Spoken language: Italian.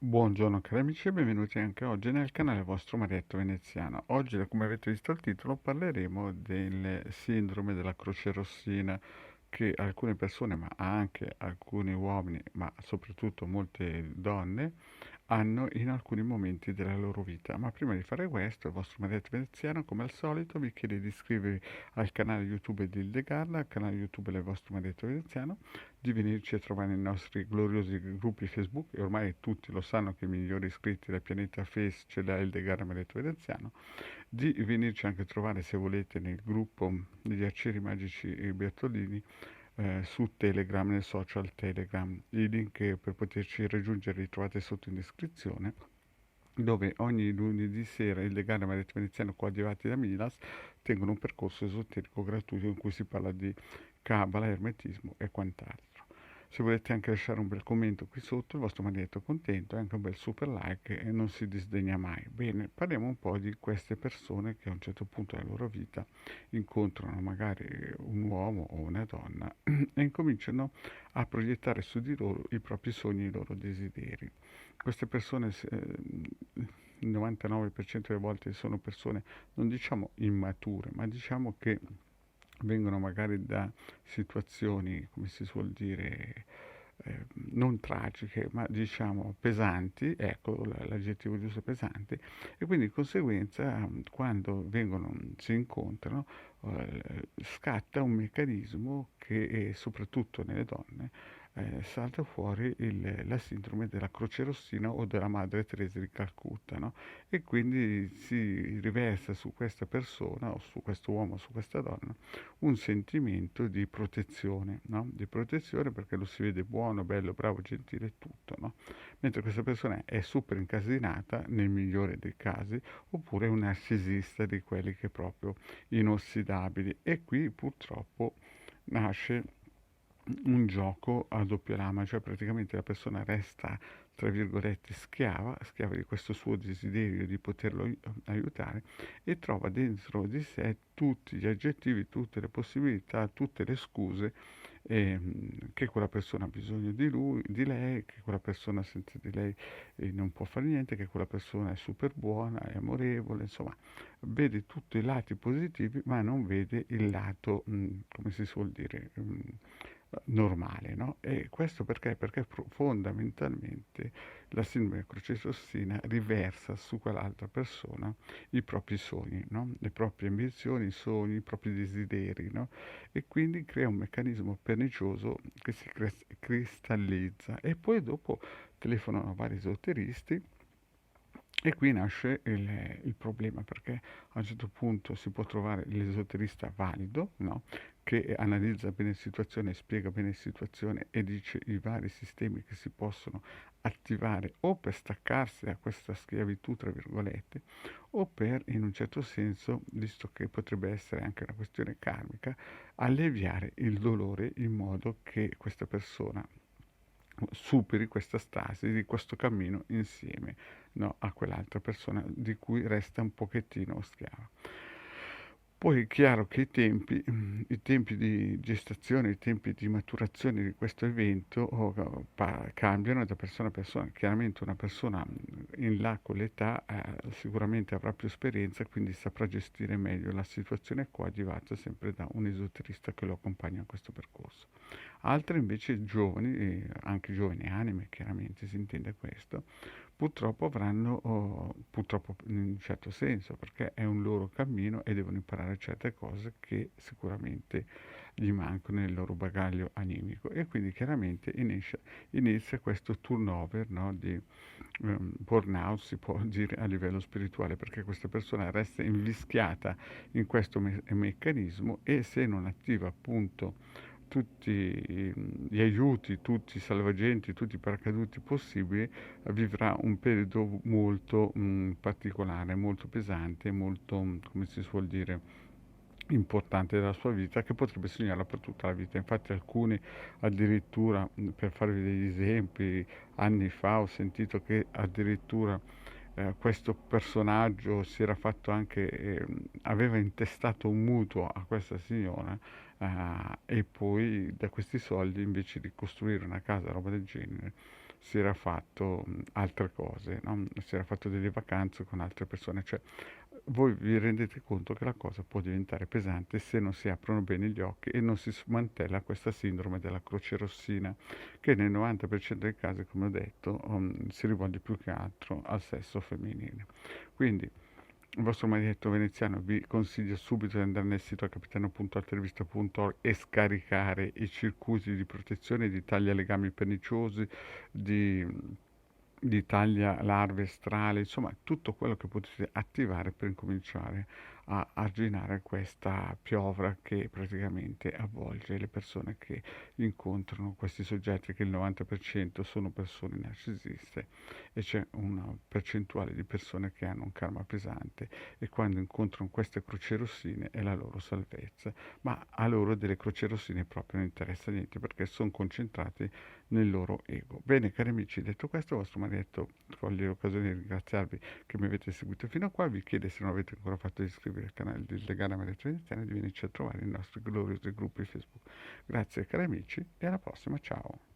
Buongiorno cari amici e benvenuti anche oggi nel canale vostro Marietto Veneziano. Oggi, come avete visto dal titolo, parleremo del sindrome della croce rossina che alcune persone, ma anche alcuni uomini, ma soprattutto molte donne, hanno in alcuni momenti della loro vita. Ma prima di fare questo, il vostro Marietto Veneziano, come al solito, vi chiede di iscrivervi al canale YouTube di Ildegarda, al canale YouTube del vostro Marietto Veneziano, di venirci a trovare nei nostri gloriosi gruppi Facebook, e ormai tutti lo sanno che i migliori iscritti del pianeta Face ce l'ha Ildegarda Marietto Veneziano, di venirci anche a trovare se volete nel gruppo degli arcieri magici e Bertolini su Telegram, nel social Telegram. I link per poterci raggiungere li trovate sotto in descrizione, dove ogni lunedì sera il legale Marietto Veneziano coadiuvati da Milas tengono un percorso esoterico gratuito in cui si parla di Kabbalah, Ermetismo e quant'altro. Se volete anche lasciare un bel commento qui sotto, il vostro marietto è contento, e anche un bel super like e non si disdegna mai. Bene, parliamo un po' di queste persone che a un certo punto della loro vita incontrano magari un uomo o una donna e incominciano a proiettare su di loro i propri sogni e i loro desideri. Queste persone, il 99% delle volte sono persone, non diciamo immature, ma diciamo che vengono magari da situazioni, come si suol dire, non tragiche, ma diciamo pesanti, ecco l'aggettivo giusto è pesanti, e quindi di conseguenza quando si incontrano scatta un meccanismo che soprattutto nelle donne salta fuori la sindrome della croce rossina o della Madre Teresa di Calcutta, no? E quindi si riversa su questa persona o su questo uomo o su questa donna un sentimento di protezione, no? Di protezione perché lo si vede buono, bello, bravo, gentile e tutto, no? Mentre questa persona è super incasinata, nel migliore dei casi, oppure è un narcisista di quelli che è proprio inossidabili. E qui purtroppo nasce un gioco a doppia lama, cioè praticamente la persona resta, tra virgolette, schiava di questo suo desiderio di poterlo aiutare, e trova dentro di sé tutti gli aggettivi, tutte le possibilità, tutte le scuse che quella persona ha bisogno di lui, di lei, che quella persona senza di lei non può fare niente, che quella persona è super buona, è amorevole, insomma, vede tutti i lati positivi, ma non vede il lato, come si suol dire, normale, no? E questo perché? Perché fondamentalmente la sindrome crocerossina riversa su quell'altra persona i propri sogni, no? Le proprie ambizioni, i sogni, i propri desideri, no? E quindi crea un meccanismo pernicioso che si cristallizza, e poi dopo telefonano a vari esoteristi, e qui nasce il problema, perché a un certo punto si può trovare l'esoterista valido, no? Che analizza bene la situazione, spiega bene la situazione e dice i vari sistemi che si possono attivare o per staccarsi da questa schiavitù, tra virgolette, o per, in un certo senso, visto che potrebbe essere anche una questione karmica, alleviare il dolore in modo che questa persona superi questa stasi di questo cammino insieme, no, a quell'altra persona di cui resta un pochettino schiava. Poi è chiaro che i tempi di gestazione, i tempi di maturazione di questo evento cambiano da persona a persona. Chiaramente una persona in là con l'età sicuramente avrà più esperienza, quindi saprà gestire meglio la situazione coadiuvata sempre da un esoterista che lo accompagna in questo percorso. Altre invece giovani, anche giovani anime, chiaramente si intende questo, purtroppo avranno, purtroppo in un certo senso, perché è un loro cammino e devono imparare certe cose che sicuramente gli mancano nel loro bagaglio animico, e quindi chiaramente inizia questo turnover, no, di burnout, si può dire, a livello spirituale, perché questa persona resta invischiata in questo meccanismo, e se non attiva appunto tutti gli aiuti, tutti i salvagenti, tutti i paracaduti possibili, vivrà un periodo molto particolare, molto pesante, molto, come si suol dire, importante della sua vita, che potrebbe segnarla per tutta la vita. Infatti alcuni addirittura, per farvi degli esempi, anni fa ho sentito che addirittura questo personaggio si era fatto anche, aveva intestato un mutuo a questa signora, e poi da questi soldi, invece di costruire una casa, roba del genere, si era fatto altre cose, no? Si era fatto delle vacanze con altre persone, cioè voi vi rendete conto che la cosa può diventare pesante se non si aprono bene gli occhi e non si smantella questa sindrome della croce rossina, che nel 90% dei casi, come ho detto, si rivolge più che altro al sesso femminile. Quindi il vostro marinetto veneziano vi consiglia subito di andare nel sito capitano.altervista.org e scaricare i circuiti di protezione di taglia legami perniciosi, di, di taglia larve strale, insomma tutto quello che potete attivare per incominciare a arginare questa piovra che praticamente avvolge le persone che incontrano questi soggetti, che il 90% sono persone narcisiste e c'è una percentuale di persone che hanno un karma pesante e quando incontrano queste croci rossine è la loro salvezza, ma a loro delle croci rossine proprio non interessa niente perché sono concentrati nel loro ego. Bene cari amici, detto questo, vostro Marietto coglie l'occasione di ringraziarvi che mi avete seguito fino a qua, vi chiede se non avete ancora fatto di iscrivervi al canale del Legame Marietto Veneziano e di venirci a trovare nei nostri gloriosi gruppi Facebook. Grazie cari amici e alla prossima, ciao!